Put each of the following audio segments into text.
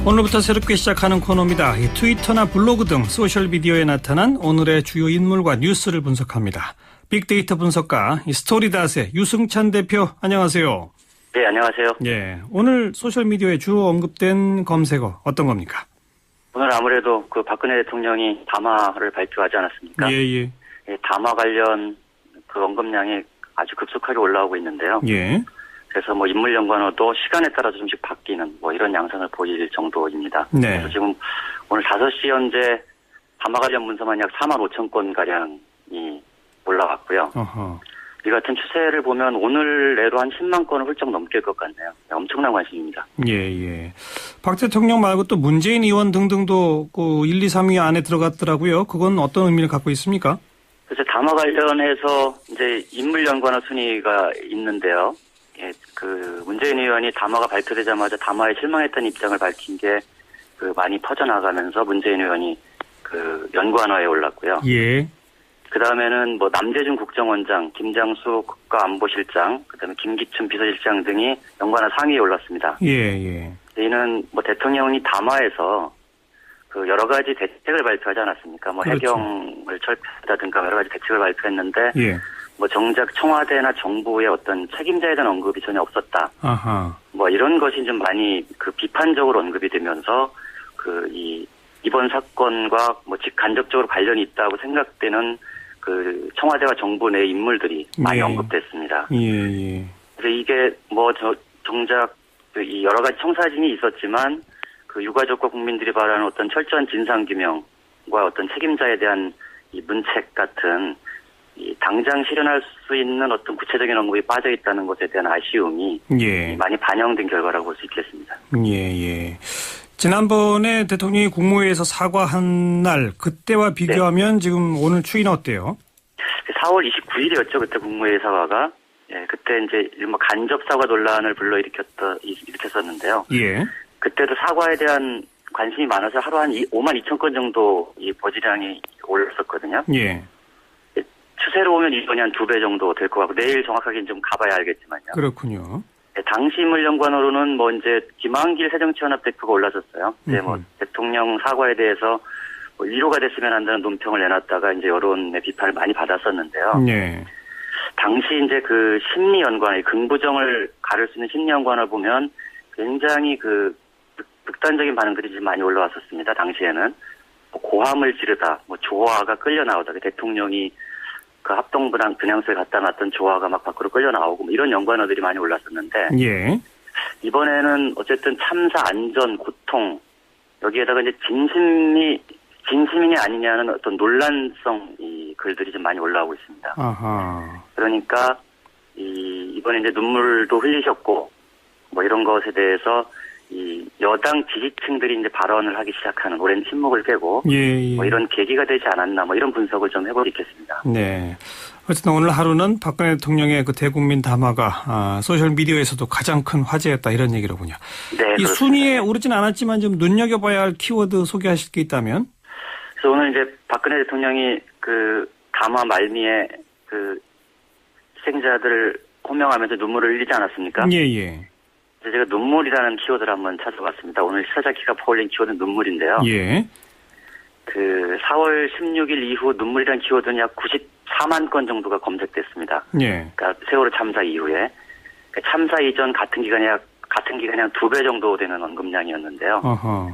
오늘부터 새롭게 시작하는 코너입니다. 트위터나 블로그 등 소셜미디어에 나타난 오늘의 주요 인물과 뉴스를 분석합니다. 빅데이터 분석가 스토리닷의 유승찬 대표, 안녕하세요. 네, 안녕하세요. 예, 오늘 소셜미디어에 주로 언급된 검색어 어떤 겁니까? 오늘 아무래도 그 박근혜 대통령이 담화를 발표하지 않았습니까? 예. 담화 관련 그 언급량이 아주 급속하게 올라오고 있는데요. 예. 그래서 뭐 인물 연관어도 시간에 따라서 좀씩 바뀌는 뭐 이런 양상을 보일 정도입니다. 네. 그래서 지금 오늘 5시 현재 담화 관련 문서만 약 4만 5천 건 가량이 올라왔고요. 어허. 이 같은 추세를 보면 오늘 내로 한 10만 건을 훌쩍 넘길 것 같네요. 엄청난 관심입니다. 예. 박 대통령 말고 또 문재인 의원 등등도 그 1, 2, 3위 안에 들어갔더라고요. 그건 어떤 의미를 갖고 있습니까? 그래서 담화 관련해서 이제 인물 연관어 순위가 있는데요. 예, 그 문재인 의원이 담화가 발표되자마자 담화에 실망했다는 입장을 밝힌 게 그 많이 퍼져나가면서 문재인 의원이 그 연관어에 올랐고요. 예. 그 다음에는 뭐 남재준 국정원장, 김장수 국가안보실장, 그다음에 김기춘 비서실장 등이 연관어 상위에 올랐습니다. 예. 이는 뭐 대통령이 담화에서 그 여러 가지 대책을 발표하지 않았습니까? 뭐 그렇죠. 해경을 철폐하다든가 여러 가지 대책을 발표했는데. 예. 뭐 정작 청와대나 정부의 어떤 책임자에 대한 언급이 전혀 없었다. 아하. 뭐 이런 것이 좀 많이 그 비판적으로 언급이 되면서 그 이번 사건과 뭐 직간접적으로 관련이 있다고 생각되는 그 청와대와 정부 내 인물들이 많이 예. 언급됐습니다. 예. 그래서 이게 뭐 정작 이 여러 가지 청사진이 있었지만 그 유가족과 국민들이 바라는 어떤 철저한 진상규명과 어떤 책임자에 대한 이 문책 같은 이 당장 실현할 수 있는 어떤 구체적인 언급이 빠져 있다는 것에 대한 아쉬움이 예. 많이 반영된 결과라고 볼 수 있겠습니다. 예. 지난번에 대통령이 국무회의에서 사과한 날 그때와 비교하면 지금 오늘 추이는 어때요? 4월 29일이었죠. 그때 국무회의 사과가. 예, 그때 이제 뭐 간접 사과 논란을 일으켰었는데요. 예. 그때도 사과에 대한 관심이 많아서 하루 한 5만 2천 건 정도 이 버즈량이 올랐었거든요. 예. 추세로 보면 이번이 한 2배 정도 될 것 같고 내일 정확하게는 좀 가봐야 알겠지만요. 그렇군요. 네, 당시 인물 연관어로는 뭐 이제 김한길 새정치연합 대표가 올라섰어요. 이제 뭐 대통령 사과에 대해서 뭐 위로가 됐으면 한다는 논평을 내놨다가 이제 여론의 비판을 많이 받았었는데요. 네. 당시 이제 그 심리 연관어, 긍부정을 가를 수 있는 심리 연관을 보면 굉장히 그 극단적인 반응들이 좀 많이 올라왔었습니다. 당시에는 뭐 고함을 지르다, 뭐 조화가 끌려 나오다, 대통령이 그 합동분양 분향소에 갖다 놨던 조화가 막 밖으로 끌려 나오고 뭐 이런 연관어들이 많이 올랐었는데 예. 이번에는 어쨌든 참사 안전 고통 여기에다가 이제 진심이냐 아니냐는 어떤 논란성 이 글들이 좀 많이 올라오고 있습니다. 아하. 그러니까 이번에 이제 눈물도 흘리셨고 뭐 이런 것에 대해서 이 여당 지지층들이 이제 발언을 하기 시작하는 오랜 침묵을 깨고 예. 뭐 이런 계기가 되지 않았나 뭐 이런 분석을 좀 해보겠습니다. 네. 어쨌든 오늘 하루는 박근혜 대통령의 그 대국민 담화가 소셜 미디어에서도 가장 큰 화제였다 이런 얘기로군요. 네. 이 그렇습니다. 순위에 오르진 않았지만 좀 눈여겨봐야 할 키워드 소개하실 게 있다면? 그래서 오늘 이제 박근혜 대통령이 그 담화 말미에 그 희생자들을 호명하면서 눈물을 흘리지 않았습니까? 예. 제가 눈물이라는 키워드를 한번 찾아봤습니다. 오늘 시사자 기가 퍼올린 키워드는 눈물인데요. 예. 그 4월 16일 이후 눈물이라는 키워드는 약 94만 건 정도가 검색됐습니다. 예. 그러니까 세월호 참사 이후에 그러니까 참사 이전 같은 기간에 한 2배 정도 되는 언급량이었는데요. 어허.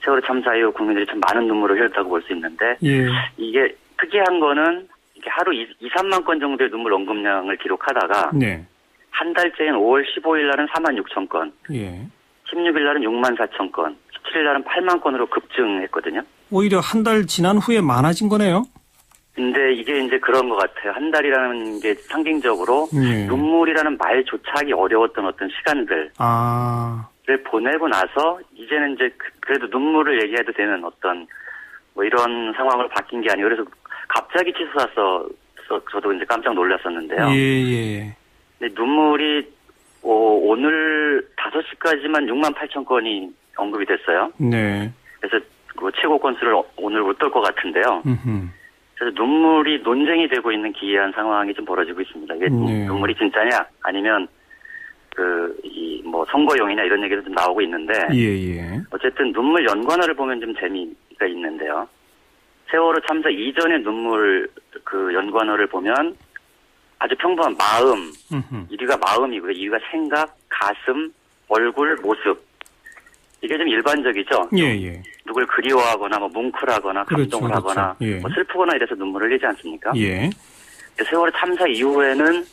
세월호 참사 이후 국민들이 참 많은 눈물을 흘렸다고 볼 수 있는데 예. 이게 특이한 거는 이게 하루 2, 3만 건 정도의 눈물 언급량을 기록하다가 네. 한 달째인 5월 15일 날은 4만 6천 건, 예. 16일 날은 6만 4천 건, 17일 날은 8만 건으로 급증했거든요. 오히려 한 달 지난 후에 많아진 거네요. 근데 이게 이제 그런 것 같아요. 한 달이라는 게 상징적으로 예. 눈물이라는 말조차 하기 어려웠던 어떤 시간들을 보내고 나서 이제는 이제 그래도 눈물을 얘기해도 되는 어떤 뭐 이런 상황으로 바뀐 게 아니에요. 그래서 갑자기 치솟아서 저도 이제 깜짝 놀랐었는데요. 예. 근데 눈물이 오늘 5시까지만 6만 8천 건이 언급이 됐어요. 네. 그래서 그 최고 건수를 오늘 못 돌 것 같은데요. 음흠. 그래서 눈물이 논쟁이 되고 있는 기이한 상황이 좀 벌어지고 있습니다. 이게 네. 눈물이 진짜냐 아니면 뭐 선거용이냐 이런 얘기도 좀 나오고 있는데. 예. 어쨌든 눈물 연관어를 보면 좀 재미가 있는데요. 세월호 참사 이전의 눈물 연관어를 보면 아주 평범한 마음, 1위가 마음이고요. 2위가 생각, 가슴, 얼굴, 모습. 이게 좀 일반적이죠. 예. 누굴 그리워하거나 뭐 뭉클하거나 감동을 그렇죠. 하거나 예. 뭐 슬프거나 이래서 눈물을 흘리지 않습니까? 예. 세월호 참사 이후에는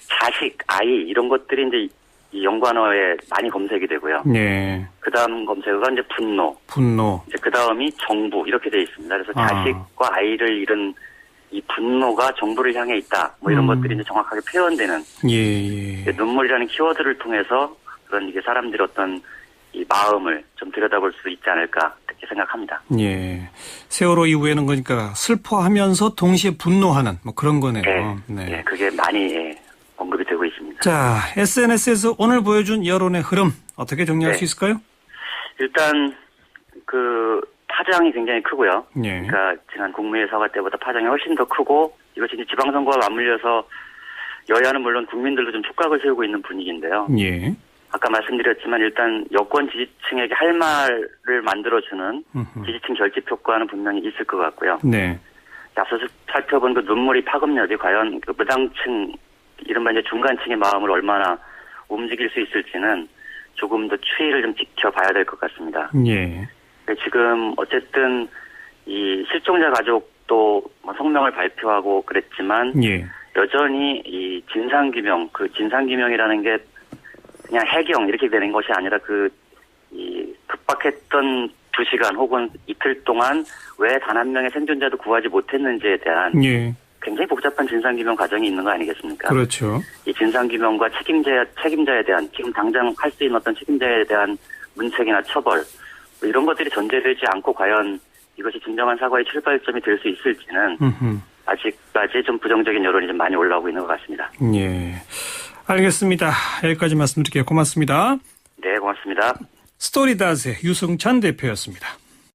자식, 아이 이런 것들이 이제 이 연관어에 많이 검색이 되고요. 예. 그 다음 검색어가 이제 분노. 이제 그 다음이 정부 이렇게 돼 있습니다. 그래서 자식과 아이를 잃은 이 분노가 정부를 향해 있다. 뭐 이런 것들이 이제 정확하게 표현되는. 예. 눈물이라는 키워드를 통해서 그런 이게 사람들의 어떤 이 마음을 좀 들여다볼 수 있지 않을까 그렇게 생각합니다. 예. 세월호 이후에는 그러니까 슬퍼하면서 동시에 분노하는 뭐 그런 거네요. 네. 그게 많이 언급이 되고 있습니다. 자, SNS에서 오늘 보여준 여론의 흐름 어떻게 정리할 수 있을까요? 일단 파장이 굉장히 크고요. 예. 그러니까 지난 국무회의 사과 때보다 파장이 훨씬 더 크고 이것이 이제 지방선거와 맞물려서 여야는 물론 국민들도 좀 촉각을 세우고 있는 분위기인데요. 예. 아까 말씀드렸지만 일단 여권 지지층에게 할 말을 만들어주는 지지층 결집 효과는 분명히 있을 것 같고요. 네. 앞서 살펴본 그 눈물이 파급력이 과연 그 무당층 이른바 이제 중간층의 마음을 얼마나 움직일 수 있을지는 조금 더 추이를 좀 지켜봐야 될 것 같습니다. 예. 지금 어쨌든 이 실종자 가족도 뭐 성명을 발표하고 그랬지만 예. 여전히 이 진상규명, 진상규명이라는 게 그냥 해경 이렇게 되는 것이 아니라 이 급박했던 2시간 혹은 이틀 동안 왜 단 한 명의 생존자도 구하지 못했는지에 대한 굉장히 복잡한 진상규명 과정이 있는 거 아니겠습니까? 그렇죠. 이 진상규명과 책임자에 대한 지금 당장 할 수 있는 어떤 책임자에 대한 문책이나 처벌 뭐 이런 것들이 전제되지 않고 과연 이것이 진정한 사과의 출발점이 될 수 있을지는 아직까지 좀 부정적인 여론이 좀 많이 올라오고 있는 것 같습니다. 예. 알겠습니다. 여기까지 말씀드릴게요. 고맙습니다. 네, 고맙습니다. 스토리닷의 유승찬 대표였습니다.